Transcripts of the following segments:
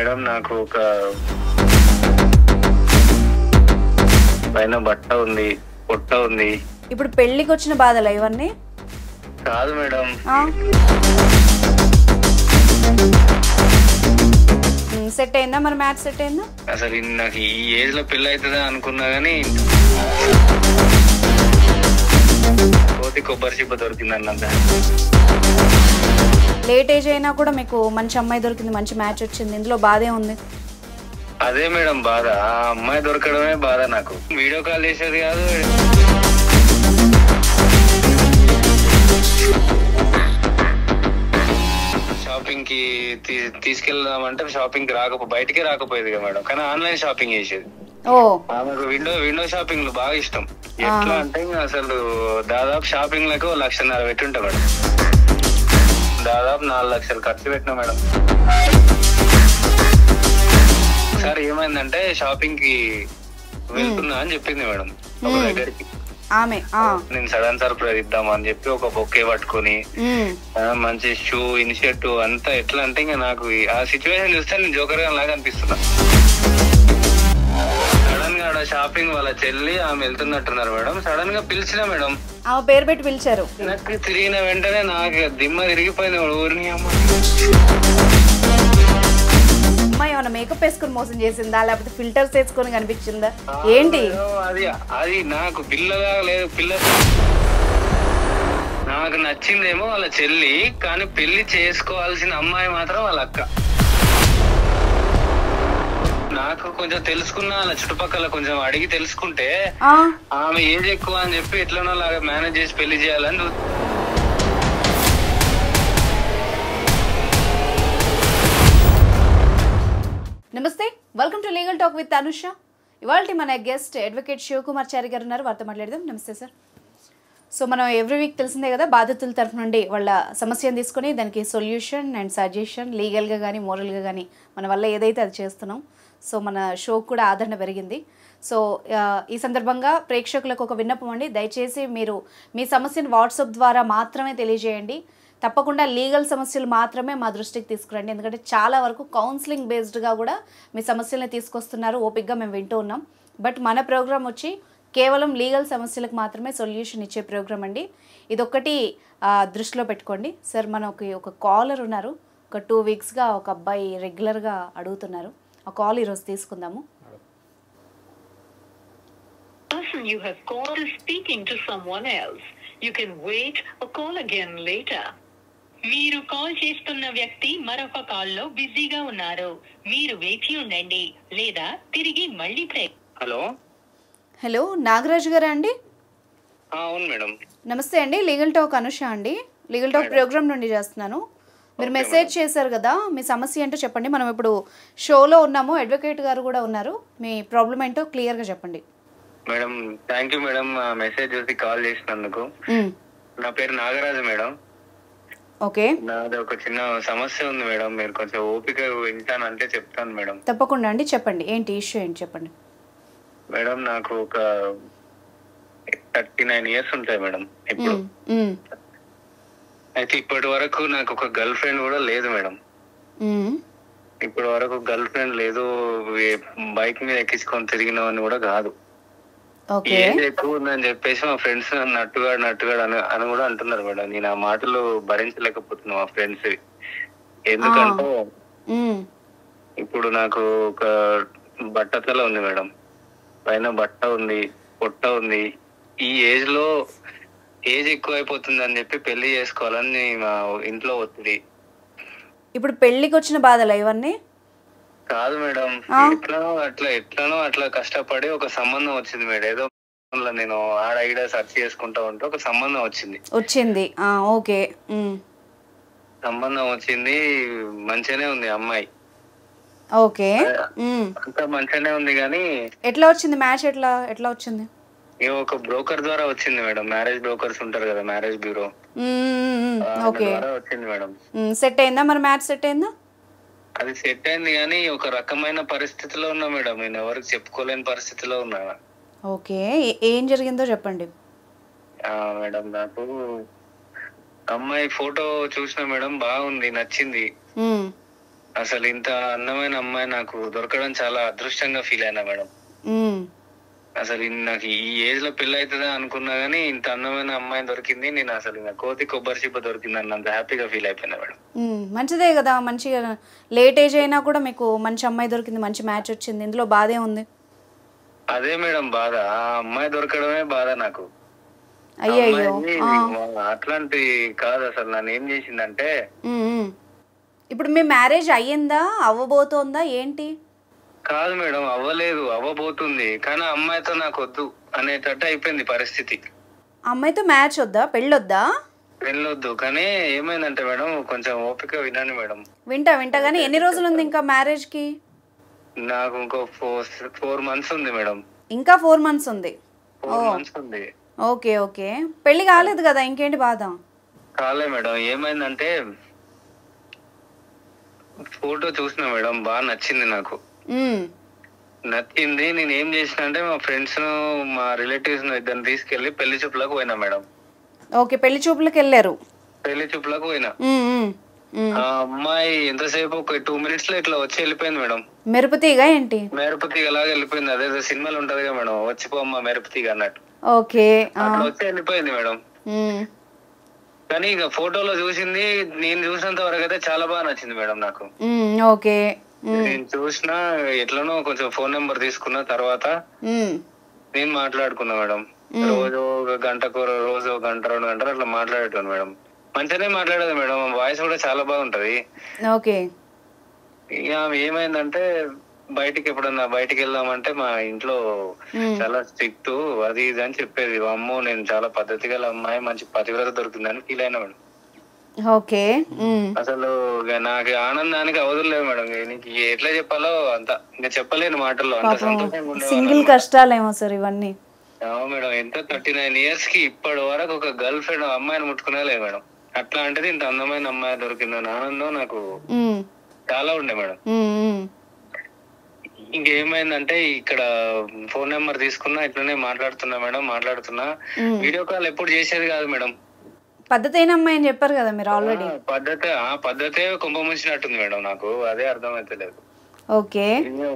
Madam నాకు ఒక పైన బట్ట ఉంది, పొట్ట ఉంది. ఇప్పుడు పెళ్లికి వచ్చిన బాధలు ఇవన్నీ కాదు మేడం. సెట్ అయిందా మరి? మ్యాచ్ సెట్ అయిందా? అసలు నాకు ఈ ఏజ్ లో పెళ్లి అవుతుందా అనుకున్నా గానీ కోతి కొబ్బరి చిప్ప దొరికింది అన్నంత. లేట్ ఏజ్ అయినా కూడా మీకు మంచి అమ్మాయి దొరికింది, మంచి మ్యాచ్ వచ్చింది, ఇందులో బాధే ఉంది. అదే మేడం బాధ, ఆ అమ్మాయి దొరకడమే బాధ. నాకు వీడియో కాల్ చేసేది కాదు. షాపింగ్ కి తీసుకెళ్దామంటే షాపింగ్ కి బయటికే రాకపోయేది కదా మేడం, కానీ ఆన్లైన్ షాపింగ్ చేసేది. ఆమెకు విండో షాపింగ్ బాగా ఇష్టం. ఎట్లా అంటే అసలు దాదాపు షాపింగ్ లకు 1,50,000 పెట్టుంటా మేడం. దాదాపు 4 లక్షలు ఖర్చు పెట్టినా మేడం. ఒకసారి ఏమైందంటే షాపింగ్ కి వెళ్తున్నా అని చెప్పింది మేడం ఒక దగ్గరికి. నేను సడన్ సర్ప్రైజ్ ఇద్దామని చెప్పి ఒక బొకే పట్టుకుని మంచి షూ, ఇన్షర్ట్ అంతా. ఎట్లా అంటే ఇంకా నాకు ఆ సిచ్యువేషన్ చూస్తే నేను జోకర్ గా లాగా అనిపిస్తున్నా. సడన్ గా షాపింగ్ వాళ్ళ చెల్లి ఆమె వెళ్తున్నట్టున్నారు మేడం. సడన్ గా పిలిచినా మేడం, పేరు పెట్టి పిలిచారు. నాకు తిరిగిన వెంటనే నాకు దిమ్మ తిరిగిపోయింది. ఊరిని అమ్మాయి ఏమన్నా మేకప్ వేసుకుని మోసం చేసిందా, లేకపోతే ఫిల్టర్స్ వేసుకొని కనిపించిందా ఏంటి? అది నాకు పిల్లగా లేదు. నాకు నచ్చిందేమో వాళ్ళ చెల్లి, కానీ పెళ్లి చేసుకోవాల్సిన అమ్మాయి మాత్రం వాళ్ళ అక్క. నాకు కొంచెం తెలుసుకున్నా, అలా చుట్టుపక్కల కొంచెం అడిగి తెలుసుకుంటే ఆమె ఏజ్ ఎక్కువ అని చెప్పి ఎట్లనో లాగా మేనేజ్ చేసి పెళ్లి చేయాలని. నమస్తే, welcome to legal talk with Anusha. ఇవాళ మన గెస్ట్ అడ్వకేట్ శివకుమార్ చారి గారు ఉన్నారు, వారితో మాట్లాడదాం. నమస్తే సార్. సో మనం ఎవ్రీ వీక్ తెలిసిందే కదా, బాధితుల తరఫు నుండి వాళ్ళ సమస్యను తీసుకొని దానికి సొల్యూషన్ అండ్ సజెషన్ లీగల్గా కానీ మోరల్గా కానీ మన వల్ల ఏదైతే అది చేస్తున్నాం. సో మన షోకు కూడా ఆదరణ పెరిగింది. సో ఈ సందర్భంగా ప్రేక్షకులకు ఒక విన్నపం అండి, దయచేసి మీరు మీ సమస్యను వాట్సాప్ ద్వారా మాత్రమే తెలియజేయండి. తప్పకుండా లీగల్ సమస్యలు మాత్రమే మా దృష్టికి తీసుకురండి, ఎందుకంటే చాలా వరకు కౌన్సిలింగ్ బేస్డ్గా కూడా మీ సమస్యలను తీసుకొస్తున్నారు, ఓపిక్గా మేము వింటూ ఉన్నాం. బట్ మన ప్రోగ్రామ్ వచ్చి కేవలం లీగల్ సమస్యలకు మాత్రమే సొల్యూషన్ ఇచ్చే ప్రోగ్రామ్ అండి. ఇదొక్కటి దృష్టిలో పెట్టుకోండి. సార్ మనకి ఒక కాలర్ ఉన్నారు, ఒక 2 వీక్స్గా ఒక అబ్బాయి రెగ్యులర్గా అడుగుతున్నారు. ఆ కాల్ ఈరోజు తీసుకుందాము. You have called is speaking to someone else. You can wait or call again later. మీరు కాల్ చేస్తున్న వ్యక్తి మరొక కాల్లో బిజీగా ఉన్నారు. మీరు వేచి ఉండండి లేదా తిరిగి మళ్ళీ హలో నాగరాజు గారా అండి? అవును మేడం. నమస్తే అండి, లీగల్ టాక్ అనుష అండి. లీగల్ టాక్ ప్రోగ్రామ్ నుండి చేస్తున్నాను. మీరు మెసేజ్ చేశారు కదా, మీ సమస్య ఏంటో చెప్పండి. మనం ఇప్పుడు షోలో ఉన్నాము, అడ్వకేట్ గారు కూడా ఉన్నారు. మీ ప్రాబ్లం ఏంటో క్లియర్గా చెప్పండి. Madam thank you madam, message చేసి కాల్ చేసినందుకు. నా పేరు నాగరాజు మేడం. ఓకే, నాది ఒక చిన్న సమస్య ఉంది మేడం, మీరు కొంచెం ఓపిక వింటానంటే చెప్తాను మేడం. తప్పకుండా అండి, చెప్పండి ఏంటి ఇష్యూ ఏంటి చెప్పండి. మేడం నాకు ఒక 39 years ఉంటాయి మేడం ఇప్పుడు. అయితే ఇప్పటి వరకు నాకు ఒక గర్ల్ ఫ్రెండ్ కూడా లేదు మేడం. ఇప్పటి వరకు గర్ల్ ఫ్రెండ్ లేదు, బైక్ మీద ఎక్కించుకొని తిరిగినవని కూడా కాదు. ఏం ఎక్కువ ఉందని చెప్పేసి మా ఫ్రెండ్స్ నట్టుగాడు అని కూడా అంటున్నారు మేడం. నేను ఆ మాటలు భరించలేకపోతున్నా మా ఫ్రెండ్స్. ఎందుకంటే ఇప్పుడు నాకు ఒక బట్టతల ఉంది మేడం, పైన బట్ట ఉంది, పొట్ట ఉంది. ఈ ఏజ్ లో ఏజ్ ఎక్కువ అయిపోతుంది అని చెప్పి పెళ్లి చేసుకోవాలని మా ఇంట్లో ఒత్తిడి. ఇప్పుడు పెళ్లికి వచ్చిన బాధలు ఇవన్నీ కాదు మేడం. ఎట్లనో అట్లా కష్టపడి ఒక సంబంధం వచ్చింది మేడం. ఏదో నేను ఆడ ఈడ సెర్చ్ చేసుకుంటా ఉంటే ఒక సంబంధం వచ్చింది. ఓకే, సంబంధం వచ్చింది, మంచిగానే ఉంది అమ్మాయి. ఓకే, అంతా మంచిగానే ఉంది. కానీ ఎట్లా వచ్చింది మ్యాచ్? ఎట్లా వచ్చింది? ఒక బ్రోకర్ ద్వారా వచ్చింది మేడం. మ్యారేజ్ బ్రోకర్స్ ఉంటారు కదా, మ్యారేజ్ బ్యూరో వచ్చింది మేడం. సెట్ అయిందా మరి? మ్యాచ్ సెట్ అయిందా? అది సెట్ అయింది కానీ ఒక రకమైన పరిస్థితిలో ఉన్నా మేడం. నేను ఎవరికి చెప్పుకోలేని పరిస్థితిలో ఉన్నా. ఓకే, ఏం జరిగిందో చెప్పండి. మేడం నాకు అమ్మాయి ఫోటో చూసిన మేడం, బాగుంది, నచ్చింది. అసలు ఇంత అందమైన అమ్మాయి నాకు దొరకడం చాలా అదృష్టంగా ఫీల్ అయినా మేడం. అసలు నాకు ఈ ఏజ్ లో పెళ్లి అవుతుందా అనుకున్నా గానీ ఇంత అందమైన అమ్మాయి దొరికింది. నేను అసలు ఇంకా కోతి కొబ్బరి చిప్ప దొరికింది అన్నంత హ్యాపీగా ఫీల్ అయిపోయినా మేడం. మంచిదే కదా, మంచిగా లేట్ ఏజ్ అయినా కూడా మీకు మంచి అమ్మాయి దొరికింది, మంచి మ్యాచ్ వచ్చింది, ఇందులో బాధే ఉంది. అదే మేడం బాధ, ఆ అమ్మాయి దొరకడమే బాధ నాకు. అయ్యయ్యో, అట్లాంటి కాదు అసలు. నన్ను ఏం చేసిందంటే, ఇప్పుడు మీ మ్యారేజ్ అయ్యిందా, అవ్వబోతోందా ఏంటి? కాదు మేడం, అవ్వలేదు, అవ్వబోతుంది. కానీ అమ్మాయితో నాకు వద్దు అనేటట్టు అయిపోయింది పరిస్థితి. అమ్మాయితో మ్యాచ్ వద్దా, పెళ్ళొద్దా? పెళ్ళొద్దు. కానీ ఏమైందంటే మేడం, కొంచెం ఓపిక వినండి మేడం. వింటా కానీ ఎన్ని రోజులు ఉంది ఇంకా మ్యారేజ్ కి? నాకు ఇంకో 4 months ఉంది మేడం. ఇంకా 4 months ఉంది? 4 months ఉంది. ఓకే. పెళ్లి కాలేదు కదా, ఇంకేంటి బాధ? కాలే మేడం. ఏమైందంటే ఫోటో చూసిన మేడం, బాగా నచ్చింది నాకు. నచ్చింది. నేను ఏం చేసిన అంటే మా ఫ్రెండ్స్ మా రిలేటివ్స్ ఇద్దరిని తీసుకెళ్లి పెళ్లి చూపులకు పోయినా మేడం. ఓకే, పెళ్లి చూపులకు వెళ్ళారు. పెళ్లి చూపులకు పోయినా. ఆ అమ్మాయి ఎంతసేపు ఒక 2 minutes లో ఇట్లా వచ్చి వెళ్ళిపోయింది మేడం. మెరుపుతీగా ఏంటి? మెరుపుతీగ లాగా వెళ్ళిపోయింది. అదేదో సినిమాలు ఉంటది కదా మేడం, వచ్చిపోమ్మా మెరుపుతీగ అన్నట్టు. ఓకే, అట్లా వచ్చి వెళ్ళిపోయింది మేడం. కానీ ఇక ఫోటోలో చూసింది, నేను చూసినంత వరకు అయితే చాలా బాగా నచ్చింది మేడం నాకు. ఓకే, నేను చూసిన ఎట్లనో కొంచెం ఫోన్ నెంబర్ తీసుకున్న తర్వాత నేను మాట్లాడుకున్నా మేడం. రోజు ఒక గంటకు, రోజు ఒక గంట 2 గంటలు అట్లా మాట్లాడేటాను మేడం. మంచిగానే మాట్లాడేది మేడం, వాయిస్ కూడా చాలా బాగుంటది. ఓకే. ఇక ఏమైందంటే ఎప్పుడన్నా బయటికి వెళ్దామంటే మా ఇంట్లో చాలా స్ట్రిక్ట్, అది ఇది అని చెప్పేది. అమ్మో, నేను చాలా పద్ధతి గల అమ్మాయి, మంచి పతివ్రత దొరికిందని ఫీల్ అయినా మేడం. ఓకే. అసలు నాకు ఆనందానికి అవధులేదు మేడం. నీకు ఎట్లా చెప్పాలో అంత ఇంకా చెప్పలేను మాటల్లో. అంత సంతోషంగా సింగిల్ కష్టాలేమో సార్ ఇవన్నీ. మేడం, ఎంత 39 years కి ఇప్పటి వరకు ఒక గర్ల్ ఫ్రెండ్ అమ్మాయిని ముట్టుకునే లేదు మేడం. అట్లా అంటే ఇంత అందమైన అమ్మాయి దొరికిందని ఆనందం నాకు చాలా ఉండే మేడం. ఇంకేమైందంటే ఇక్కడ ఫోన్ నెంబర్ తీసుకున్నా, ఇట్లనే మాట్లాడుతున్నా మేడం. వీడియో కాల్ ఎప్పుడు చేసేది కాదు మేడం. పద్ధతి అయిన అమ్మాయి అని చెప్పారు కదా మీరు ఆల్రెడీ. పద్ధతే కుంభముంచినట్టుంది మేడం నాకు, అదే అర్థమైతలేదు. ఓకే.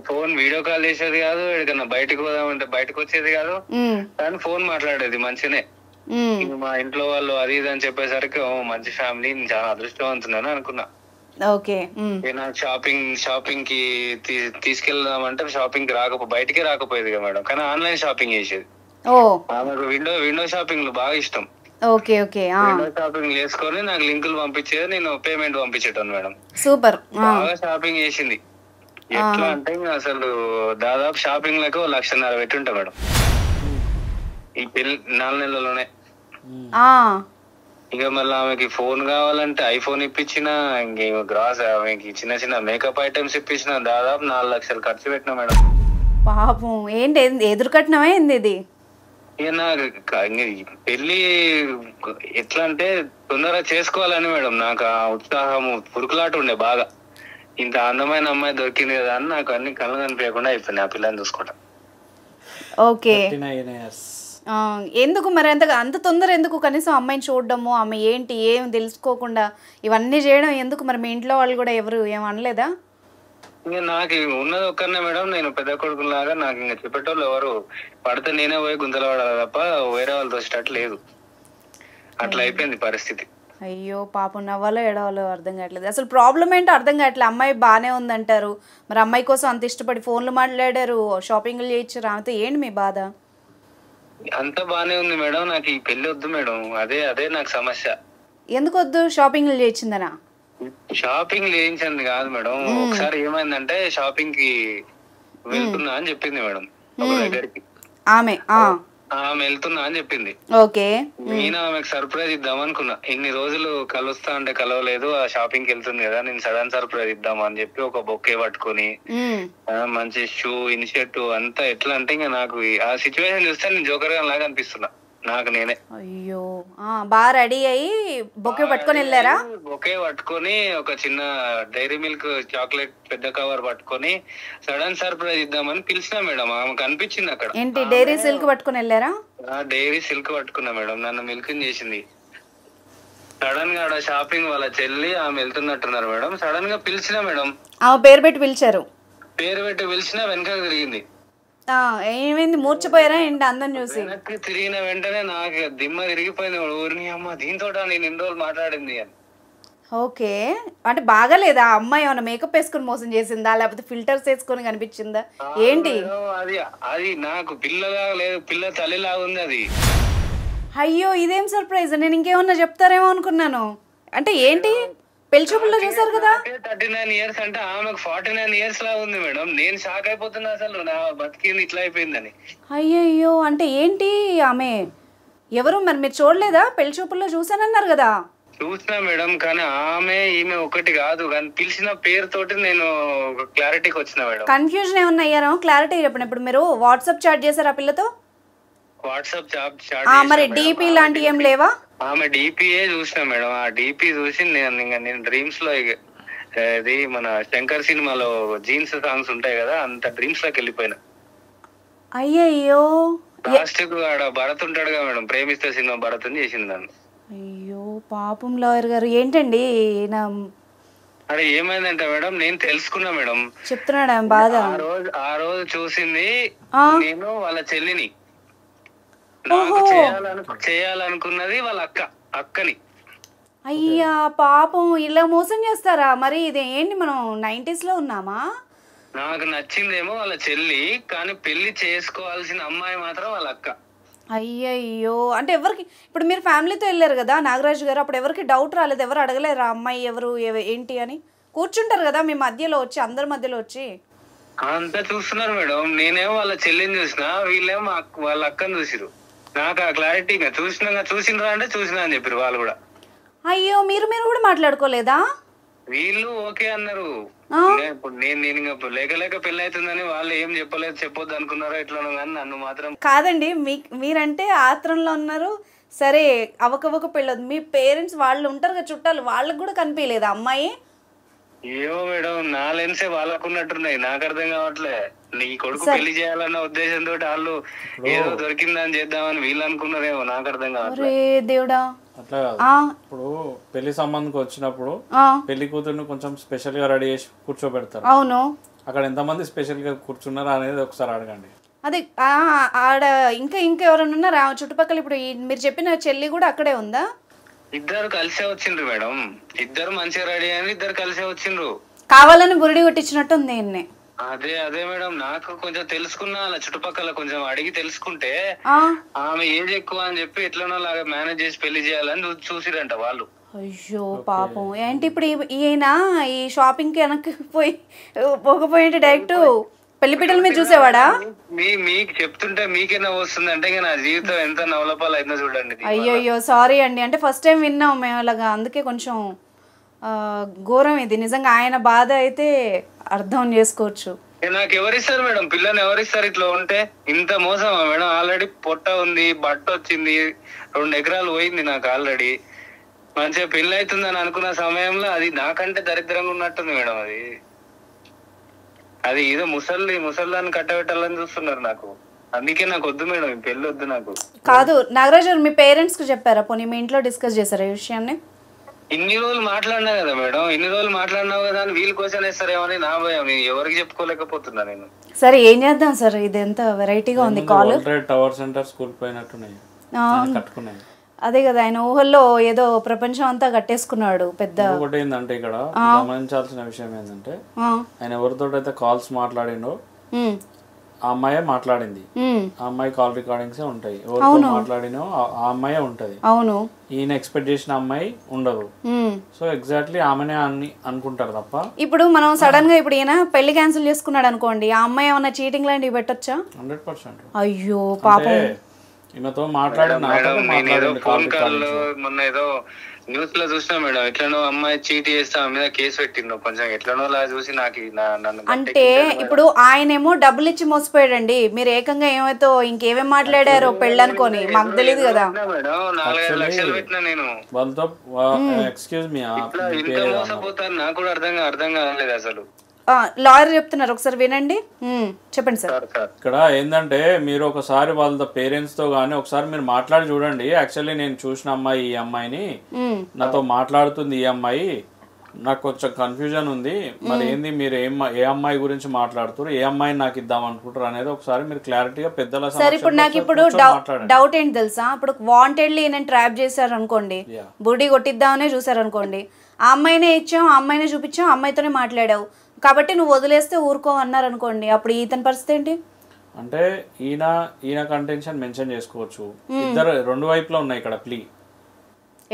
ఫోన్ వీడియో కాల్ చేసేది కాదు, ఎక్కడన్నా బయటకు పోదామంటే బయటకు వచ్చేది కాదు. కానీ ఫోన్ మాట్లాడేది మంచినే. మా ఇంట్లో వాళ్ళు అది ఇది అని చెప్పేసరికి మంచి ఫ్యామిలీ, చాలా అదృష్టవంతున్నాను అనుకున్నా. ఓకే. నాకు షాపింగ్ కి తీసుకెళ్దామంటే షాపింగ్ కి బయటికి రాకపోయేది కదా మేడం. కానీ ఆన్లైన్ షాపింగ్ చేసేది. ఆమెకు విండో షాపింగ్ బాగా ఇష్టం. ఓకే. విండో షాపింగ్ చేసుకొని నాకు లింకులు పంపించేది, నేను పేమెంట్ పంపించేటాను మేడం. సూపర్. బాగా షాపింగ్ చేసింది. ఎట్లా అంటే అసలు దాదాపు షాపింగ్ లకు 1,50,000 పెట్టుంటా మేడం ఈ పెళ్లి 4 నెలల్లోనే. ఇక మళ్ళీ ఆమెకి ఫోన్ కావాలంటే ఐఫోన్ ఇప్పించిన, ఇంకేమో ఆమెకి చిన్న చిన్న మేకప్ ఐటమ్స్ ఇప్పించిన, దాదాపు 4 లక్షలు ఖర్చు పెట్టినా మేడం. పాపం, ఏంటి ఎదురు కట్టినవే ఇది? ఇక నాకు పెళ్లి ఎట్లా అంటే తొందరగా చేసుకోవాలని మేడం, నాకు ఆ ఉత్సాహము పురుకులాట ఉండే బాగా. ఇంత అందమైన అమ్మాయి దొరికింది కదా అని నాకు అన్ని కళ్ళు కనిపించకుండా అయిపోయింది ఆ పిల్లని చూసుకుంటా. ఓకే. ఎందుకు మరి అంత తొందర ఎందుకు? కనీసం అమ్మాయిని చూడడము, ఆమె ఏంటి ఏం తెలుసుకోకుండా ఇవన్నీ చేయడం ఎందుకు? మరి మీ ఇంట్లో వాళ్ళు కూడా ఎవరు ఏమనలేదా? ఇంకా నాకు ఉన్నది ఒక్కనే మేడం, నేను పెద్ద కొడుకులాగా. నాకు ఇంకా చెప్పేటోళ్ళు ఎవరు, పడితే నేనే పోయి గుంతలు పడాలి తప్ప వేరే వాళ్ళతో స్టార్ట్ లేదు. అట్లా అయిపోయింది పరిస్థితి. అయ్యో పాపం, నవ్వాలో ఎడవాలో అర్థం కావట్లేదు. అసలు ప్రాబ్లం ఏంటో అర్థం కావట్లేదు. అమ్మాయి బాగానే ఉందంటారు, మరి అమ్మాయి కోసం అంత ఇష్టపడి ఫోన్లు మాట్లాడారు, షాపింగ్లు చేయించారు, ఆమెతో ఏంటి మీ బాధ? అంతా బానే ఉంది మేడం, నాకు ఈ పెళ్లి వద్దు మేడం. అదే నాకు సమస్య. ఎందుకు వద్దు? షాపింగ్లు చేయించిందనా? షాపింగ్ చేయించింది కాదు మేడం. ఒకసారి ఏమైందంటే షాపింగ్ కి వెళ్తున్నా అని చెప్పింది మేడం ఒక దగ్గరికి. ఆమె వెళ్తున్నా అని చెప్పింది. ఓకే. నేను ఆమెకు సర్ప్రైజ్ ఇద్దాం అనుకున్నా. ఇన్ని రోజులు కలుస్తా అంటే కలవలేదు, ఆ షాపింగ్ కి వెళ్తుంది కదా, నేను సడన్ సర్ప్రైజ్ ఇద్దాం అని చెప్పి ఒక బొకే పట్టుకొని మంచి షూ, ఇన్షర్ట్ అంతా. ఎట్లా అంటే ఇంకా నాకు ఆ సిచ్యువేషన్ చూస్తే నేను జోకర్ గా లాగా అనిపిస్తున్నా నాకు నేనే. అయ్యో, బాగా రెడీ అయ్యి బొకే పట్టుకొని వెళ్ళారా? బొకే పట్టుకొని ఒక చిన్న డైరీ మిల్క్ చాక్లెట్ పెద్ద కవర్ పట్టుకొని సడన్ సర్ప్రైజ్ ఇద్దామని పిలిచినా మేడం. ఆమెకు అనిపించింది అక్కడ. ఏంటి డైరీ సిల్క్ పట్టుకొని వెళ్ళారా? డైరీ సిల్క్ పట్టుకున్నా మేడం. నన్ను మిల్క్ చేసింది. సడన్ గా ఆడ షాపింగ్ వాళ్ళ చెల్లి ఆమె వెళ్తున్నట్టున్నారు మేడం. సడన్ గా పిలిచినా మేడం, ఆమె పేరు పెట్టి పిలిచారు. పేరు పెట్టి పిలిచినా వెనక తిరిగింది. ఏమైంది, మూర్చిపోయారా ఏంటి అందరం చూసి? వెనక్కి తిరిగిన వెంటనే నాకు దిమ్మ తిరిగిపోయింది. ఊరిని అమ్మ దీంతో నేను ఇన్ని రోజులు మాట్లాడింది అని. ఓకే, అంటే బాగాలేదా అమ్మాయి? ఏమైనా మేకప్ వేసుకుని మోసం చేసిందా, లేకపోతే ఫిల్టర్స్ వేసుకొని కనిపించిందా ఏంటి? అది అది నాకు పిల్లగా లేదు, పిల్ల తల్లిలాగా ఉంది అది. అయ్యో ఇదేం సర్ప్రైజ్, నేను ఇంకేమన్నా చెప్తారేమో అనుకున్నాను. అంటే ఏంటి, పెళ్లి చూపుల్లో చూసారు కదా? 39 years అంటే ఆమెకు 49 years లా ఉంది మేడం. నేను షాక్ అయిపోతున్నా, అసలు నా బతికింది ఇట్లా అయిపోయిందని. అయ్యయ్యో, అంటే ఏంటి ఆమె ఎవరు మరి? మీరు చూడలేదా? పెళ్లి చూపుల్లో చూసానన్నారు కదా. చూసినా మేడం, కానీ ఈమె ఒకటి కాదు, కానీ పిలిచిన పేరుతోటి నేను క్లారిటీకి వచ్చిన మేడం. కన్ఫ్యూజన్ ఏమన్నా అయ్యారో క్లారిటీ చెప్పండి. ఇప్పుడు మీరు వాట్సాప్ చాట్ చేశారు ఆ పిల్లతో? వాట్సాప్ మరి డిపి లాంటివి ఏం లేవా? ఆమె డిపిఏ చూసిన మేడం. ఆ డిపి చూసి నేను డ్రీమ్స్ లో ఇది మన శంకర్ సినిమాలో జీన్స్ సాంగ్స్ ఉంటాయి కదా, అంత డ్రీమ్స్ లోకి వెళ్ళిపోయినా. అయ్యయ్యో, లాస్ట్ కు ఆడ భరత్ ఉంటాడుగా మేడం, ప్రేమిస్తే సినిమా భరత్ అని చేసింది దాన్ని. అయ్యో పాపం లాయర్ గారు, ఏంటండి అదే ఏమైందంటే మేడం, నేను తెలుసుకున్నా మేడం, చెప్తున్నాడు బాధ. ఆ రోజు చూసింది నేను వాళ్ళ చెల్లిని, చేయాలనుకున్నది వాళ్ళ అక్కని. అయ్యా పాపం, ఇలా మోసం చేస్తారా? మరి ఇది ఏంటి, మనం 90s లో ఉన్నామా? నాకు నచ్చిందేమో వాళ్ళ చెల్లి, కానీ పెళ్లి చేసుకోవాల్సిన అమ్మాయి మాత్రం వాళ్ళ అక్క. అయ్యయ్యో, అంటే ఎవరికి, ఇప్పుడు మీరు ఫ్యామిలీతో వెళ్ళారు కదా నాగరాజు గారు, అప్పుడు ఎవరికి డౌట్ రాలేదు? ఎవరు అడగలేరు ఆ అమ్మాయి ఎవరు ఏంటి అని? కూర్చుంటారు కదా మీ మధ్యలో వచ్చి, అందరి మధ్యలో వచ్చి. అంతా చూస్తున్నారు మేడం. నేనేమో వాళ్ళ చెల్లిని చూసిన, వీళ్ళేమో వాళ్ళ అక్కని చూసిరు. నాకు ఆ క్లారిటీగా చూసినరా అంటే చూసినా అని చెప్పారు వాళ్ళు కూడా. అయ్యో, మీరు కూడా మాట్లాడుకోలేదా? వీళ్ళు ఓకే అన్నారు. ఇప్పుడు నేను లేక పెళ్లి అవుతుందని వాళ్ళు ఏం చెప్పొద్దు అనుకున్నారో ఎట్లా, కానీ నన్ను మాత్రం కాదండి. మీరంటే ఆత్రంలో ఉన్నారు, సరే అవకవక పెళ్ళొద్దు. మీ పేరెంట్స్ వాళ్ళు ఉంటారు కదా చుట్టాలు, వాళ్ళకి కూడా కనిపించలేదా అమ్మాయి? ఏమో మేడం, నా లెన్సే వాళ్ళకున్నట్టున్నాయి, నాకు అర్థం కావట్లే. నీ కొడుకు పెళ్లి చేయాలన్న ఉద్దేశంతో వాళ్ళు ఏదో దొరికిందని చేద్దామని వీళ్ళు అనుకున్నారేమో, నాకు అర్థం కావట్లే. దేవుడా, అట్లా కాదు. ఇప్పుడు పెళ్లి సంబంధంకి వచ్చినప్పుడు పెళ్లి కూతురుని కొంచెం స్పెషల్ గా రెడీ చేసి కూర్చోబెడతారు. అవును, అక్కడ ఎంతమంది స్పెషల్ గా కూర్చున్నారు అనేది ఒకసారి అడగండి. అదే ఆడ ఇంకా ఎవరైనా ఉన్నారా చుట్టుపక్కల? ఇప్పుడు మీరు చెప్పిన చెల్లి కూడా అక్కడే ఉందా? ఇద్దరు కలిసే వచ్చిండ్రు మేడం, ఇద్దరు మంచిగా రెడీ అని ఇద్దరు కలిసే వచ్చిండ్రు. కావాలని బురిడి కొట్టించినట్టు ఉంది. అదే మేడం, నాకు కొంచెం తెలుసుకున్నా, అలా చుట్టుపక్కల కొంచెం అడిగి తెలుసుకుంటే ఆమె ఏజ్ ఎక్కువ అని చెప్పి ఎట్లనో లాగా మేనేజ్ చేసి పెళ్లి చేయాలని చూసిరంట వాళ్ళు. అయ్యో పాపం, ఏంటి ఇప్పుడు ఈయన ఈ షాపింగ్ కి వెనక్కి పోకపోయింటే డైరెక్ట్ పెళ్లిపీటల మీద చూసేవాడా? మీకు చెప్తుంటే మీకేనా వస్తుంది అంటే నా జీవితం ఎంత నవలపాలు అయిందో చూడండి. అయ్యో సారీ అండి, అంటే ఫస్ట్ టైం విన్నాం మేము అలాగా, అందుకే కొంచెం ఘోరం ఇది నిజంగా. ఆయన బాధ అయితే అర్థం చేసుకోవచ్చు. నాకు ఎవరిస్తారు మేడం, పిల్లని ఎవరిస్తారు ఇట్లా ఉంటే? ఇంత మోసమా మేడం? ఆల్రెడీ పొట్ట ఉంది, బట్ట వచ్చింది, 2 ఎకరాలు పోయింది నాకు ఆల్రెడీ. మంచిగా పెళ్లి అవుతుందని అనుకున్న సమయంలో అది నాకంటే దరిద్రంగా ఉన్నట్టుంది మేడం. అది ఏదో ముసల్దాన్ని కట్టబెట్టాలని చూస్తున్నారు నాకు. అందుకే నాకు వద్దు మేడం, ఈ పెళ్లి వద్దు నాకు. కాదు నాగరాజు గారు, మీ పేరెంట్స్ కు చెప్పారా? పోనీ మీ ఇంట్లో డిస్కస్ చేశారా ఈ విషయాన్ని? ఇన్ని రోజులు మాట్లాడినా కదా మేడం, ఇన్ని రోజులు మాట్లాడినావు కదా అని వీళ్ళు క్వశ్చన్ వేస్తారేమని నా భయం. నేను ఎవరికి చెప్పుకోలేకపోతున్నా నేను. సరే ఏం చేద్దాం సార్, ఇది ఎంత వెరైటీగా ఉంది కాల్. టవర్ సెంటర్ స్కూల్ పోయినట్టున్నాయి, కట్టుకున్నాయి. అదే కదా, ఆయన ఊహల్లో ఏదో ప్రపంచం అంతా కట్టేసుకున్నాడు పెద్ద. ఒకటి ఏంటంటే ఇక్కడ గమనించాల్సిన విషయం ఏంటంటే, ఆయన ఎవరితో అయితే కాల్స్ మాట్లాడిండో ఆ అమ్మాయే మాట్లాడింది. ఆ అమ్మాయి కాల్ రికార్డింగ్స్ ఉంటాయి, ఎవరితో మాట్లాడినో ఆ అమ్మాయే ఉంటది. అవును, ఈయన ఎక్స్పెక్ట్ చేసిన అమ్మాయి ఉండదు. సో ఎగ్జాక్ట్లీ ఆమెనే అని అనుకుంటారు తప్ప. ఇప్పుడు మనం సడన్ గా ఇప్పుడు ఈయన పెళ్లి క్యాన్సిల్ చేసుకున్నాడు అనుకోండి, ఆ అమ్మాయి ఏమన్నా చీటింగ్ లాంటివి పెట్టొచ్చా? 100%. అయ్యో పాపం. ఈయనతో మాట్లాడిన ఫోన్ కాల్ మొన్న ఏదో న్యూస్ లో చూసినా మేడం, ఎట్లనో అమ్మాయి చీటీ చేస్తే ఆమె మీద కేసు పెట్టిండు. కొంచెం ఎట్లనో లా చూసి నాకు అంటే ఇప్పుడు ఆయనేమో డబ్బులు ఇచ్చి మోసపోయాడండి, మీరు ఏకంగా ఏమైతే ఇంకేమేం మాట్లాడారో పెళ్ళి అనుకోని, మాకు తెలియదు కదా మేడం. 4-5 లక్షలు పెట్టినా నేను వాళ్ళతో. ఎక్స్క్యూజ్ మీ, ఇంత మోసపోతాను నాకు కూడా అర్థం కాలేదు అసలు. లాయర్ చెప్తున్నారు, ఒకసారి వినండి. చెప్పండి సార్. ఇక్కడ ఏంటంటే మీరు ఒకసారి వాళ్ళ పేరెంట్స్ తో గానీ ఒకసారి మీరు మాట్లాడి చూడండి. యాక్చువల్లీ నేను చూసిన అమ్మాయి ఈ అమ్మాయిని, నాతో మాట్లాడుతుంది ఈ అమ్మాయి, నాకు కొంచెం కన్ఫ్యూజన్ ఉంది, మరి ఏంది మీరు ఏ అమ్మాయి గురించి మాట్లాడుతారు, ఏ అమ్మాయిని నాకు ఇద్దాం అనుకుంటారు అనేది ఒకసారి మీరు క్లారిటీగా పెద్దల సార్ ఇప్పుడు నాకు ఇప్పుడు డౌట్ ఏంటి తెలుసా, ఇప్పుడు వాంటెడ్లీ నేను ట్రాప్ చేశారు అనుకోండి, బుడి కొట్టిద్దామనే చూసారు అనుకోండి, ఆ అమ్మాయినే ఇచ్చాం, ఆ అమ్మాయినే చూపించాం, అమ్మాయితోనే మాట్లాడావు కాబట్టి నువ్వు వదిలేస్తే ఊరుకో అన్నారు అనుకోండి, అప్పుడు ఇతని పరిస్థితి ఏంటి? అంటే ఈయన కంటెన్షన్ మెన్షన్ చేసుకోవచ్చు. ఇద్దరు రెండు వైపులో ఉన్నాయి ఇక్కడ ప్లీ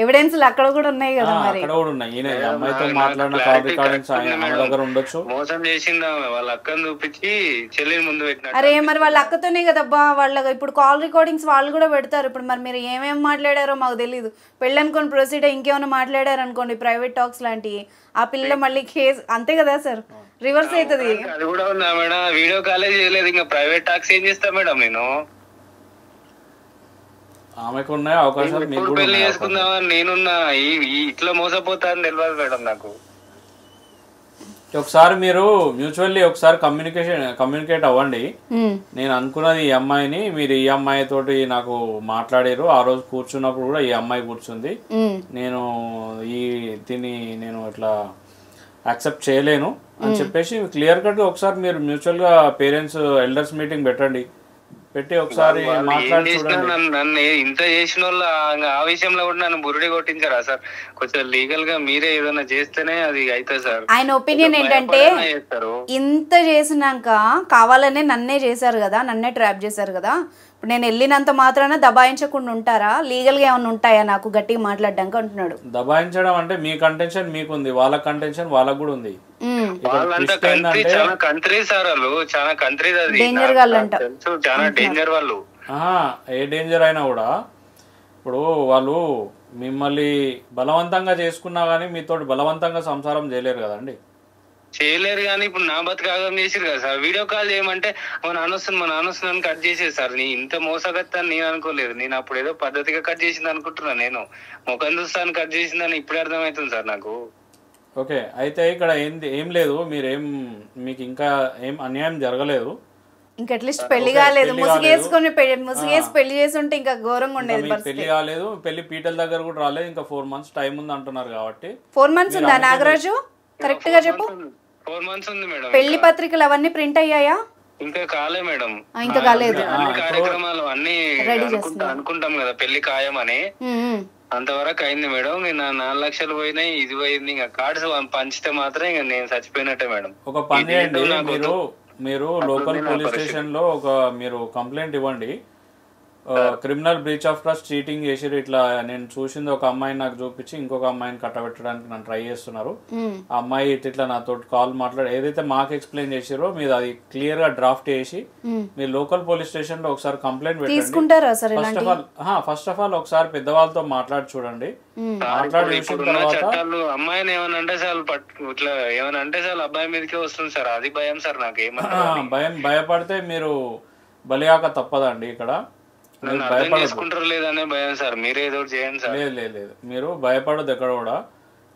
ఎవిడెన్స్ అక్కడ కూడా ఉన్నాయి కదా, మరి అక్కడ కూడా ఉన్నాయి. ఈయన అమ్మాయితో మాట్లాడిన కాల్ రికార్డింగ్స్ ఆయన దగ్గర ఉండొచ్చు. మోసం చేసింది వాళ్ళ అక్కని చూపించి చెల్లిని ముందు పెట్టిన. అరే మరి వాళ్ళ అక్కతోనే కదబ్బా, వాళ్ళ ఇప్పుడు కాల్ రికార్డింగ్స్ వాళ్ళు కూడా పెడతారు. ఇప్పుడు మరి మీరు ఏమేమి మాట్లాడారో మాకు తెలియదు. పెళ్ళి అనుకోని ప్రొసీడ్ ఇంకేమైనా మాట్లాడారు అనుకోండి, ప్రైవేట్ టాక్స్ లాంటివి, ఆ పిల్ల మళ్ళీ కేసు అంతే కదా సార్, రివర్స్ అవుతుంది. అది కూడా ఉందా మేడం? వీడియో కాలే చేయలేదు, ఇంకా ప్రైవేట్ టాక్స్ ఏం చేస్తా మేడం నేను? ఆమెకు ఉన్నాయి అవకాశాలు, మీకు కూడా పెళ్లి చేసుకుందామని నేనున్నా, ఇట్లా మోసపోతా అని తెలియదు మేడం నాకు. ఒకసారి మీరు మ్యూచువల్లీ ఒకసారి కమ్యూనికేట్ అవ్వండి. నేను అనుకున్నది ఈ అమ్మాయిని, మీరు ఈ అమ్మాయి తోటి నాకు మాట్లాడారు, ఆ రోజు కూర్చున్నప్పుడు కూడా ఈ అమ్మాయి కూర్చుంది, నేను దీన్ని నేను ఇట్లా యాక్సెప్ట్ చేయలేను అని చెప్పేసి క్లియర్ కట్ గా ఒకసారి మీరు మ్యూచువల్ గా పేరెంట్స్ ఎల్డర్స్ మీటింగ్ పెట్టి ఒకసారి మాట్లాడి చూడండి. నన్ను ఇంత చేసిన వాళ్ళు ఆ విషయంలో కూడా నన్ను బురుడి కొట్టించారా సార్? కొంచెం లీగల్ గా మీరే ఏదైనా చేస్తేనే అది అవుతుంది సార్. ఆయన ఒపీనియన్ ఏంటంటే ఇంత చేసినాక కావాలనే నన్నే చేశారు కదా, నన్నే ట్రాప్ చేశారు కదా, ఇప్పుడు నేను వెళ్ళినంత మాత్రాన దబాయించకుండా ఉంటారా? లీగల్ గా ఏమైనా ఉంటాయా నాకు గట్టిగా మాట్లాడడానికి అంటున్నాడు. దబాయించడం అంటే మీ కంటెన్షన్ మీకుంది, వాళ్ళ కంటెన్షన్ వాళ్ళకు కూడా ఉంది. చాలా కంట్రీ సార్ వాళ్ళు, చాలా కంట్రీ డేంజర్ వాళ్ళంట, చాలా డేంజర్ వాళ్ళు. ఏ డేంజర్ అయినా కూడా ఇప్పుడు వాళ్ళు మిమ్మల్ని బలవంతంగా చేసుకున్నా గానీ మీతో బలవంతంగా సంసారం చేయలేరు కదండి. చేయలేరు కానీ ఇప్పుడు నా బతుకాగం చేసిరు కదా సార్. వీడియో కాల్ చేయమంటే మా నాన్నొస్తున్నాను కట్ చేసేది సార్. నీ ఇంత మోసగత్తాను నేను అనుకోలేదు. నేను అప్పుడు ఏదో పద్ధతిగా కట్ చేసింది అనుకుంటున్నా, నేను ముఖం చూస్తాను కట్ చేసిందని ఇప్పుడే అర్థమవుతుంది సార్ నాకు. ఓకే, అయితే ఇక్కడ ఏం లేదు, మీకు ఇంకా ఏం అన్యాయం జరగలేదు, ఇంకా అట్లీస్ట్ పెళ్లి కాలేదు, ముసుగేసి పెళ్లి చేసి ఉంటే ఇంకా ఘోరంగా ఉండేది. పెళ్లి కాలేదు, పెళ్లి పీటల దగ్గర కూడా రాలేదు, ఇంకా 4 months టైం ఉంది అంటున్నారు కాబట్టి. 4 months ఉందా నాగరాజు? కరెక్ట్ గా చెప్పు. 4 months ఉంది మేడం. పెళ్లి పత్రికలు అవన్నీ ప్రింట్ అయ్యాయా? ఇంకా కాలే మేడం, ఇంకా కాలేదు. కార్యక్రమాలు అన్ని అనుకుంటాం కదా పెళ్లి ఖాయమని, అంతవరకు అయింది మేడం. నేను 4 లక్షలు పోయినాయి, ఇది పోయింది, ఇంకా కార్డ్స్ పంచితే మాత్రం ఇంకా నేను చచ్చిపోయినట్టే మేడం. ఒక పని చేయండి, మీరు లోకల్ పోలీస్ స్టేషన్ లో మీరు కంప్లైంట్ ఇవ్వండి. Criminal breach of trust, cheating చేసిరు, ఇట్లా నేను చూసింది ఒక అమ్మాయిని నాకు చూపించి ఇంకొక అమ్మాయిని కట్టబెట్టడానికి నన్ను ట్రై చేస్తున్నారు, ఆ అమ్మాయి ఇట్లా నాతో కాల్ మాట్లాడి ఏదైతే మాకు ఎక్స్ప్లెయిన్ చేసిరో మీరు అది క్లియర్ గా డ్రాఫ్ట్ చేసి మీరు లోకల్ పోలీస్ స్టేషన్ లో ఒకసారి కంప్లైంట్ పెట్టండి. ఫస్ట్ ఆఫ్ ఆల్ ఒకసారి పెద్దవాళ్ళతో మాట్లాడి చూడండి. మాట్లాడి చూసిన తర్వాత అమ్మాయిని ఏమనంటే చాలు ఇట్లా ఏమనంటే చాలు అబ్బాయి మీదకే వస్తుంది సార్, అది భయం సార్ నాకు. భయపడితే మీరు బలియాక తప్పదండి. ఇక్కడ లేదు, మీరు భయపడదు ఎక్కడ కూడా.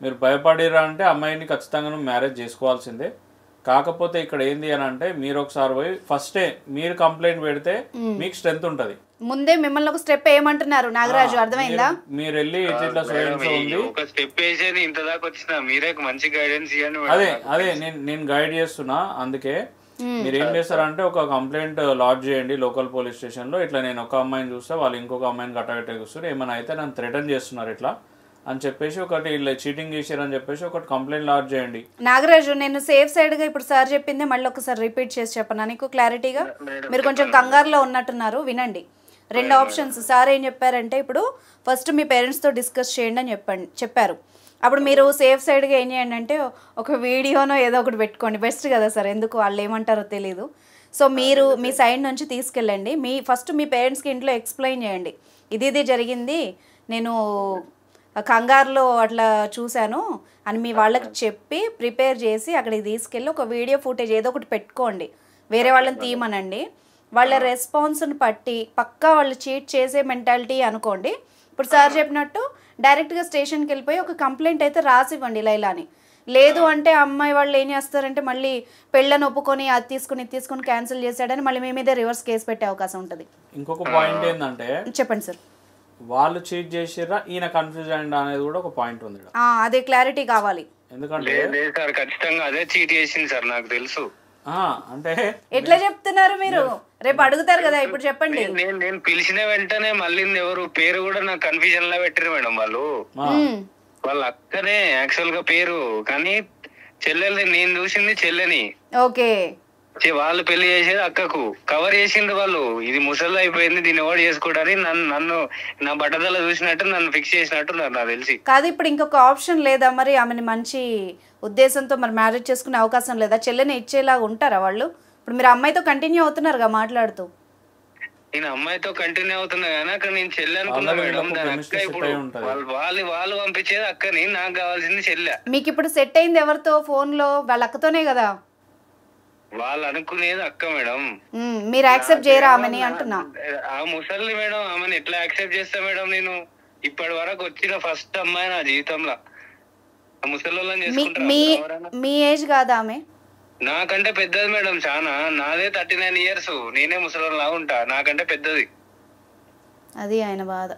మీరు భయపడిరా అంటే అమ్మాయిని ఖచ్చితంగా మ్యారేజ్ చేసుకోవాల్సిందే. కాకపోతే ఇక్కడ ఏంది అని అంటే మీరు ఒకసారి పోయి ఫస్టే మీరు కంప్లైంట్ పెడితే మీకు స్ట్రెంత్ ఉంటది. ముందే మిమ్మల్ని ఒక స్టెప్ ఏమంటున్నారు నాగరాజు, అర్థమైందా? మీరు వెళ్ళి ఇట్లా స్టెప్ వేసేది ఇంత దాకా వచ్చిన మీరే మంచి గైడెన్స్ ఇవ్వండి. అదే నేను గైడ్ చేస్తున్నా. అందుకే మీరు ఏం చేస్తారంటే ఒక కంప్లైంట్ లాడ్జ్ చేయండి లోకల్ పోలీస్ స్టేషన్ లో. ఇట్లా నేను ఒక అమ్మాయిని చూస్తే వాళ్ళు ఇంకొక అమ్మాయిని కట్టగట్టే చూస్తారు, ఏమైనా అయితే నన్ను థ్రెటన్ చేస్తున్నారు ఇట్లా అని చెప్పేసి ఒకటి ఇలా చీటింగ్ చేశారని చెప్పేసి ఒకటి కంప్లైంట్ లాడ్జ్ చేయండి. నాగరాజు, నేను సేఫ్ సైడ్ గా ఇప్పుడు సార్ చెప్పింది మళ్ళీ ఒకసారి రిపీట్ చేసి చెప్పనా నీకు క్లారిటీగా? మీరు కొంచెం కంగారులో ఉన్నట్టున్నారు, వినండి. 2 ఆప్షన్స్. సార్ ఏం చెప్పారంటే ఇప్పుడు ఫస్ట్ మీ పేరెంట్స్తో డిస్కస్ చేయండి అని చెప్పారు. అప్పుడు మీరు సేఫ్ సైడ్గా ఏం చేయండి అంటే ఒక వీడియోనో ఏదో ఒకటి పెట్టుకోండి, బెస్ట్ కదా సార్, ఎందుకు వాళ్ళు ఏమంటారో తెలీదు. సో మీరు మీ సైడ్ నుంచి తీసుకెళ్ళండి. ఫస్ట్ మీ పేరెంట్స్కి ఇంట్లో ఎక్స్ప్లెయిన్ చేయండి, ఇది జరిగింది, నేను కంగారులో అట్లా చూశాను అని మీ వాళ్ళకి చెప్పి ప్రిపేర్ చేసి అక్కడికి తీసుకెళ్ళి ఒక వీడియో ఫుటేజ్ ఏదో ఒకటి పెట్టుకోండి. వేరే వాళ్ళని తీయమనండి. వాళ్ళ రెస్పాన్స్ని బట్టి పక్కా వాళ్ళు చీట్ చేసే మెంటాలిటీ అనుకోండి. ఇప్పుడు సార్ చెప్పినట్టు డైరెక్ట్గా స్టేషన్కి వెళ్ళిపోయి ఒక కంప్లైంట్ అయితే రాసివ్వండి ఇలా అని. లేదు అంటే అమ్మాయి వాళ్ళు ఏం చేస్తారంటే మళ్ళీ పెళ్ళని ఒప్పుకొని అది తీసుకుని ఇది తీసుకుని క్యాన్సిల్ చేశాడని మళ్ళీ మీ మీద రివర్స్ కేసు పెట్టే అవకాశం ఉంటుంది. ఇంకొక పాయింట్ ఏంటంటే చెప్పండి సార్. వాళ్ళు చీట్ చేసిర్రా ఈయన కన్ఫ్యూజ్ అయ్యిందా అనేది కూడా ఒక పాయింట్ ఉంది. అదే క్లారిటీ కావాలి. ఎందుకంటే సార్ ఖచ్చితంగా అదే చీట్ చేసింది సార్, నాకు తెలుసు. అంటే ఎట్లా చెప్తున్నారు మీరు? రేపు అడుగుతారు కదా, ఇప్పుడు చెప్పండి. నేను పిలిచిన వెంటనే మళ్ళీ ఎవరు పేరు కూడా నాకు కన్ఫ్యూజన్ లా పెట్టారు మేడం. వాళ్ళ అక్కనే యాక్చువల్ గా పేరు, కానీ చెల్లెల్ని నేను చూసింది చెల్లెని. ఓకే, వాళ్ళు పెళ్లి చేసేది అక్కకు, కవర్ చేసింది వాళ్ళు. ఇది ముసలి అయిపోయింది, దీన్ని ఎవరు చేసుకోవడానికి నన్ను నా బట్టదల చూసినట్టు నన్ను ఫిక్స్ చేసినట్టు నాకు తెలిసి. కాదు, ఇప్పుడు ఇంకొక ఆప్షన్ లేదా మరి? ఆమెని మంచి ఉద్దేశంతో మరి మ్యారేజ్ చేసుకునే అవకాశం లేదా? చెల్లెని ఇచ్చేలాగా ఉంటారా వాళ్ళు? ఇప్పుడు మీరు అమ్మాయితో కంటిన్యూ అవుతున్నారుగా మాట్లాడుతూ. నేను అమ్మాయితో కంటిన్యూ అవుతున్నా కానీ అక్కడ నేను చెల్లె అనుకున్నా మేడం. దాని అక్క ఇప్పుడు వాళ్ళు పంపించేది అక్కని, నాకు కావాల్సింది చెల్లె. మీకు ఇప్పుడు సెట్ అయింది ఎవరితో? ఫోన్ లో వాళ్ళ అక్కతోనే కదా. వాళ్ళు అనుకునేది అక్క మేడం. మీరు యాక్సెప్ట్ చేయరా ఆమెని అంటున్నా? ఆ ముసలి మేడం, ఆమెను ఎట్లా యాక్సెప్ట్ చేస్తా మేడం? నేను ఇప్పటి వరకు వచ్చిన ఫస్ట్ అమ్మాయి నా జీవితంలో. ఆ ముసలి వాళ్ళని చేసుకుంటా. మీ ఏజ్ కాదా ఆమె? నాకంటే పెద్దది మేడం చాలా. నాదే 39 years. నేనే ముసలిలా ఉంటా, నాకంటే పెద్దది. అది ఆయన బాధ.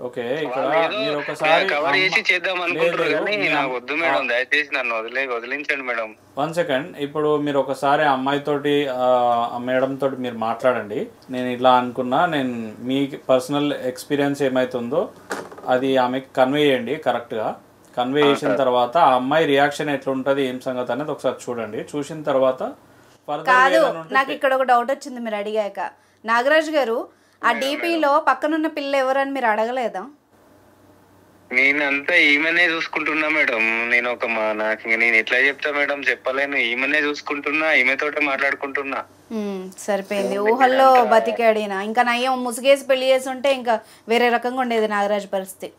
ఓకే, ఇక్కడ మీరు ఒకసారి కవర్ చేసి చేద్దాం అనుకుంటారు కానీ నాకు వద్దు మేడం, దయచేసి నన్ను వదిలించండి మేడం. 1 second. ఇప్పుడు మీరు ఒకసారి అమ్మాయితోటి మేడం తోటి మీరు మాట్లాడండి. నేను ఇలా అనుకున్నా, నేను మీ పర్సనల్ ఎక్స్పీరియన్స్ ఏమైతుందో అది ఆమెకి కన్వే చేయండి కరెక్ట్గా. కన్వే చేసిన తర్వాత ఆ అమ్మాయి రియాక్షన్ ఎట్లుంటుంది, ఏం సంగతి అనేది ఒకసారి చూడండి. చూసిన తర్వాత కాదు, నాకు ఇక్కడ ఒక డౌట్ వచ్చింది మీరు అడిగాక. నాగరాజు గారు, ఆ డీపీలో పక్కనున్న పిల్ల ఎవరని మీరు అడగలేదా? నేనంతా ఈమెనే చూసుకుంటున్నా మేడం. నేను ఎట్లా చెప్తా మేడం, చెప్పలేను. ఈమెనే చూసుకుంటున్నా, ఈమెతోటే మాట్లాడుకుంటున్నా. సరిపోయింది. ఊహల్లో బతికాడినా. ఇంకా నయ్యం ముసుగేసి పెళ్లి చేసి ఉంటే ఇంకా వేరే రకంగా ఉండేది నాగరాజు పరిస్థితి.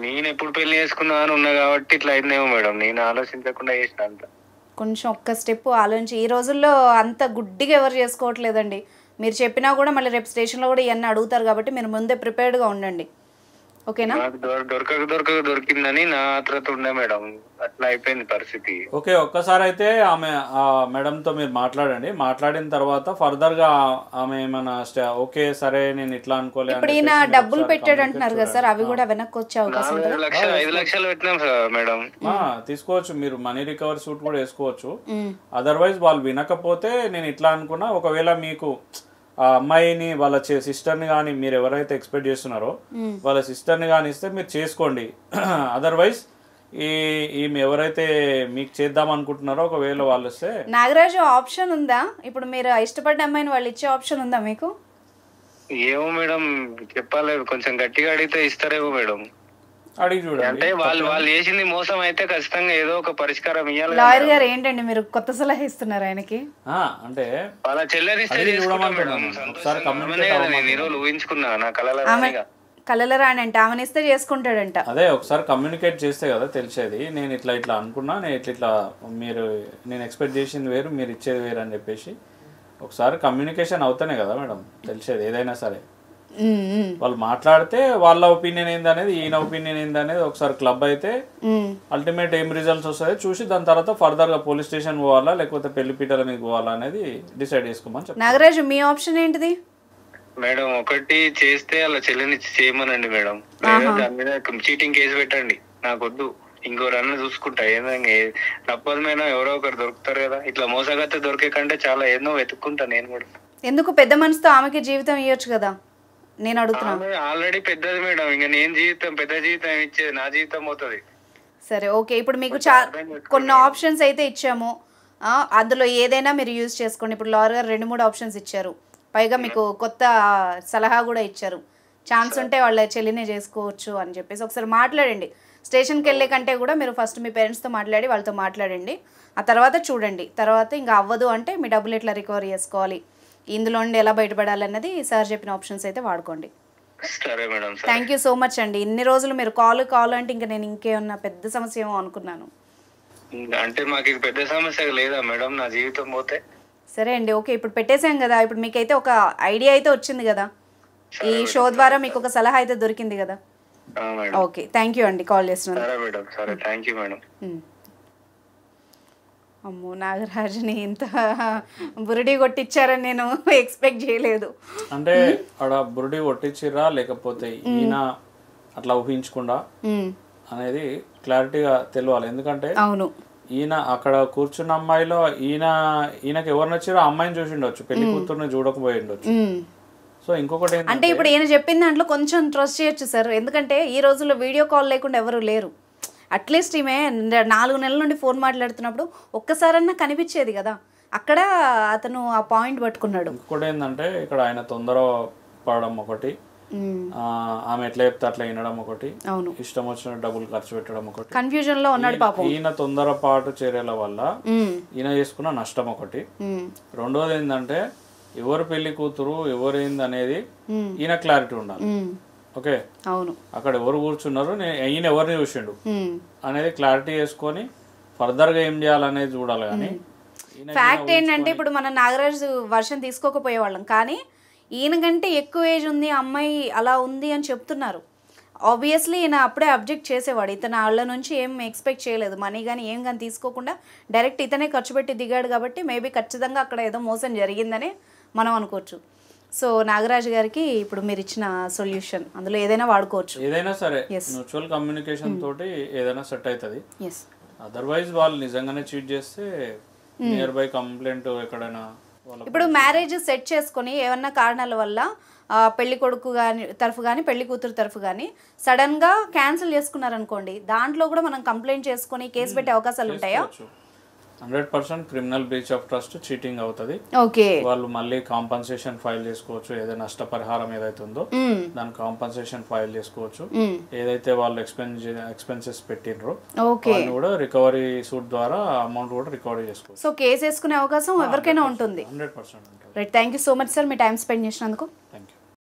నేను ఎప్పుడు పెళ్లి చేసుకున్నా అని ఉన్నా కాబట్టి ఇట్లా అయిందేమో మేడం. నేను ఆలోచించకుండా చేసిన అంత. కొంచెం ఒక్క స్టెప్ ఆలోచించి. ఈ రోజుల్లో అంత గుడ్డిగా ఎవరు చేసుకోవట్లేదండి. మీరు చెప్పినా కూడా మళ్ళీ రేపు స్టేషన్లో కూడా ఇవన్నీ అడుగుతారు కాబట్టి మీరు ముందే ప్రిపేర్డ్గా ఉండండి. ఓకేనా? దొరికిందని నా ఆత్రత ఉండే మేడం, అట్లా అయిపోయింది పరిస్థితి. ఓకే, ఒక్కసారి అయితే ఆమె మేడంతో మీరు మాట్లాడండి. మాట్లాడిన తర్వాత ఫర్దర్ గా ఆమె ఏమైనా ఓకే సరే నేను ఇట్లా అనుకోలేదు. ఇప్పుడు ఈయన డబ్బులు పెట్టాడు అంటున్నారు కదా సార్, అవి కూడా వెనక్కి వచ్చే అవకాశం 5 లక్షలు పెట్టినాం సార్ మేడం. తీసుకోవచ్చు, మీరు మనీ రికవరీ సూట్ కూడా వేసుకోవచ్చు. అదర్వైజ్ వాళ్ళు వినకపోతే నేను ఇట్లా అనుకున్నా, ఒకవేళ మీకు ఆ అమ్మాయిని వాళ్ళ సిస్టర్ని కానీ మీరు ఎవరైతే ఎక్స్పెక్ట్ చేస్తున్నారో వాళ్ళ సిస్టర్ని కానీ ఇస్తే మీరు చేసుకోండి. అదర్వైజ్ ఈమె ఎవరైతే మీకు చేద్దాం అనుకుంటున్నారో ఒకవేళ వాళ్ళు వస్తే. నాగరాజు, ఆప్షన్ ఉందా? ఇప్పుడు మీరు ఇష్టపడ్డ అమ్మాయిని వాళ్ళు ఇచ్చే ఆప్షన్ ఉందా మీకు? ఏమో మేడం, చెప్పాలి. కొంచెం గట్టిగా అడిగితే ఇస్తారేమో మేడం. అడిగి చూడండి. అంటే వాళ్ళు చేసింది మోసం అయితే ఖచ్చితంగా ఏదో ఒక పరిష్కారం ఇవ్వాలి. లాయర్ గారు ఏంటండి మీరు కొత్త సలహా ఇస్తున్నారు ఆయనకి? అంటే వాళ్ళ చెల్లెని ఊహించుకున్నా నా కళల రాని అంటే ఆమెను ఇస్తే చేసుకుంటాడంట. అదే ఒకసారి కమ్యూనికేట్ చేస్తే కదా తెలిసేది. నేను ఇట్లా అనుకున్నా, నేను ఇట్లా నేను ఎక్స్పెక్ట్ చేసింది వేరు, మీరు ఇచ్చేది వేరు అని చెప్పేసి ఒకసారి కమ్యూనికేషన్ అవుతానే కదా మేడం తెలిసేది ఏదైనా సరే. వాళ్ళు మాట్లాడితే వాళ్ళ ఒపీనియన్ ఏందనేది, ఈయన ఒపీనియన్ ఏందనేది ఒకసారి క్లబ్ అయితే అల్టిమేట్ ఏం రిజల్ట్స్ వస్తాయో చూసి దాని తర్వాత ఫర్దర్ గా పోలీస్ స్టేషన్ పోవాలా లేకపోతే పెళ్లిపీటల మీద పోవాలా అనేది డిసైడ్ చేసుకోమని చెప్పి. నాగరాజు, మీ ఆప్షన్ ఏంటిది మేడం? ఒకటి చేస్తే అలా చెల్లిని చేయమనండి మేడం, దాని మీద చీటింగ్ కేసు పెట్టండి. నాకు వద్దు, ఇంకో రన్ను చూసుకుంటా. ఏదైనా తప్పదమైన ఎవరో ఒకరు దొరుకుతారు కదా. ఇట్లా మోసగత్తే దొరికే కంటే చాలా ఏదో వెతుక్కుంటా నేను కూడా. ఎందుకు పెద్ద మనసుతో ఆమెకి జీవితం ఇవ్వచ్చు కదా? నేను అడుగుతున్నాను. ఆల్రెడీ పెద్దది మేడం, ఇంకా నేను పెద్ద జీవితం ఇచ్చేది నా జీవితం అవుతుంది. సరే ఓకే, ఇప్పుడు మీకు కొన్ని ఆప్షన్స్ అయితే ఇచ్చాము, అందులో ఏదైనా మీరు యూజ్ చేసుకోండి. ఇప్పుడు లాయర్ గారు 2-3 ఆప్షన్స్ ఇచ్చారు, పైగా మీకు కొత్త సలహా కూడా ఇచ్చారు. ఛాన్స్ ఉంటే వాళ్ళ చెల్లినే చేసుకోవచ్చు అని చెప్పేసి ఒకసారి మాట్లాడండి. స్టేషన్కి వెళ్ళే కంటే కూడా మీరు ఫస్ట్ మీ పేరెంట్స్తో మాట్లాడి వాళ్ళతో మాట్లాడండి. ఆ తర్వాత చూడండి. తర్వాత ఇంకా అవ్వదు అంటే మీ డబ్బులు ఎట్లా రికవరీ చేసుకోవాలి, ఇందులో నుండి ఎలా బయటపడాలన్నది సార్ చెప్పిన ఆప్షన్స్ అయితే వాడుకోండి. థ్యాంక్ యూ సో మచ్ అండి. ఇన్ని రోజులు మీరు కాల్ అంటే ఇంకా నేను ఇంకేమన్నా పెద్ద సమస్య ఏమో అనుకున్నాను. అంటే మాకు పెద్ద సమస్య లేదా మేడం, నా జీవితం పోతే. సరే అండి, ఓకే, ఇప్పుడు పెట్టేసాం కదా. ఇప్పుడు మీకైతే ఒక ఐడియా అయితే వచ్చింది కదా, ఈ షో ద్వారా మీకు ఒక సలహా అయితే దొరికింది కదా. ఓకే, థ్యాంక్ యూ అండి కాల్ చేస్తున్నారు. అమ్మో, నాగరాజుని ఇంత బురిడి కొట్టించారని నేను ఎక్స్పెక్ట్ చేయలేదు. అంటే అక్కడ బురిడి కొట్టించిర్రా లేకపోతే ఈయన అట్లా ఊహించకుండా అనేది క్లారిటీగా తెలియాలి. ఎందుకంటే అవును, ఈయన అక్కడ కూర్చున్న అమ్మాయిలో ఈయనకి ఎవరు నచ్చారో ఆ అమ్మాయిని చూసి ఉండొచ్చు, పెళ్లి కూతుర్ని చూడకపోయి ఉండొచ్చు. సో ఇంకొకటి అంటే ఇప్పుడు ఈయన చెప్పిన దాంట్లో కొంచెం ట్రస్ట్ చేయొచ్చు సార్. ఎందుకంటే ఈ రోజుల్లో వీడియో కాల్ లేకుండా ఎవరు లేరు. అట్లీస్ట్ ఈమె 4 నెలల నుండి ఫోన్ మాట్లాడుతున్నప్పుడు ఒక్కసారన్నా కనిపించేది కదా, అక్కడ అతను ఆ పాయింట్ పట్టుకున్నాడు. ఇంకొకటి ఏంటంటే ఇక్కడ ఆయన తొందర పడడం ఒకటి, ఆమె ఎట్లా చెప్తే అట్లా వినడం ఒకటి, అవును, ఇష్టం వచ్చిన డబ్బులు ఖర్చు పెట్టడం ఒకటి, కన్ఫ్యూజన్ లో ఉన్నాడు పాపం. ఈయన తొందరపాటు చర్యల వల్ల ఈయన చేసుకున్న నష్టం ఒకటి. రెండోది ఏంటంటే ఎవరు పెళ్లి కూతురు ఎవరు ఏంది అనేది ఈయన క్లారిటీ ఉండాలి. ఓకే, అవును, అక్కడ ఎవరు కూర్చున్నారు, ఈయన ఎవరిని చూసిండు అనేది క్లారిటీ చేసుకొని ఫర్దర్ గా ఏం చేయాలనేది చూడాలి. కానీ ఫ్యాక్ట్ ఏంటంటే ఇప్పుడు మన నాగరాజు వర్షం తీసుకోకపోయేవాళ్ళం, కానీ ఈయన కంటే ఎక్కువ ఏజ్ ఉంది అమ్మాయి అలా ఉంది అని చెప్తున్నారు. ఆబ్వియస్లీ ఈయన అప్పుడే అబ్జెక్ట్ చేసేవాడు. ఇతను వాళ్ళ నుంచి ఏం ఎక్స్పెక్ట్ చేయలేదు, మనీ కానీ ఏం కానీ తీసుకోకుండా డైరెక్ట్ ఇతనే ఖర్చు పెట్టి దిగాడు. కాబట్టి మేబీ ఖచ్చితంగా అక్కడ ఏదో మోసం జరిగిందని మనం అనుకోవచ్చు. సో నాగరాజు గారికి ఇప్పుడు మీరు ఇచ్చిన సొల్యూషన్ అందులో ఏదైనా వాడుకోవచ్చు, ఏదైనా సరే మ్యూచువల్ కమ్యూనికేషన్ తోటి ఏదైనా సెట్ అవుతుంది. అదర్వైజ్ వాళ్ళు నిజంగానే చీట్ చేస్తే నియర్ బై కంప్లైంట్ ఎక్కడైనా. ఇప్పుడు మ్యారేజ్ సెట్ చేసుకొని ఏమన్నా కారణాల వల్ల పెళ్లి కొడుకు తరఫు కానీ పెళ్లి కూతురు తరఫు కానీ సడన్గా క్యాన్సిల్ చేసుకున్నారనుకోండి, దాంట్లో కూడా మనం కంప్లైంట్ చేసుకొని కేసు పెట్టే అవకాశాలు ఉంటాయా? 100% criminal breach of trust cheating అవుతుంది. ఓకే, వాళ్ళు మళ్ళీ కాంపన్సేషన్ ఫైల్ చేసుకోవచ్చు. ఏదైనా నష్టపరిహారం ఏదైతే ఉందో దాని కాంపన్సేషన్ ఫైల్ చేసుకోవచ్చు. ఏదైతే వాళ్ళు ఎక్స్పెన్సెస్ పెట్టినరో వాళ్ళు కూడా రికవరీ సూట్ ద్వారా అమౌంట్ కూడా రికవరీ చేసుకోవచ్చు. సో కేసు వేసుకునే అవకాశం ఎవరికైనా ఉంటుంది. 100% ఉంటుంది. Right, thank you so much sir, me time spend చేసినందుకు.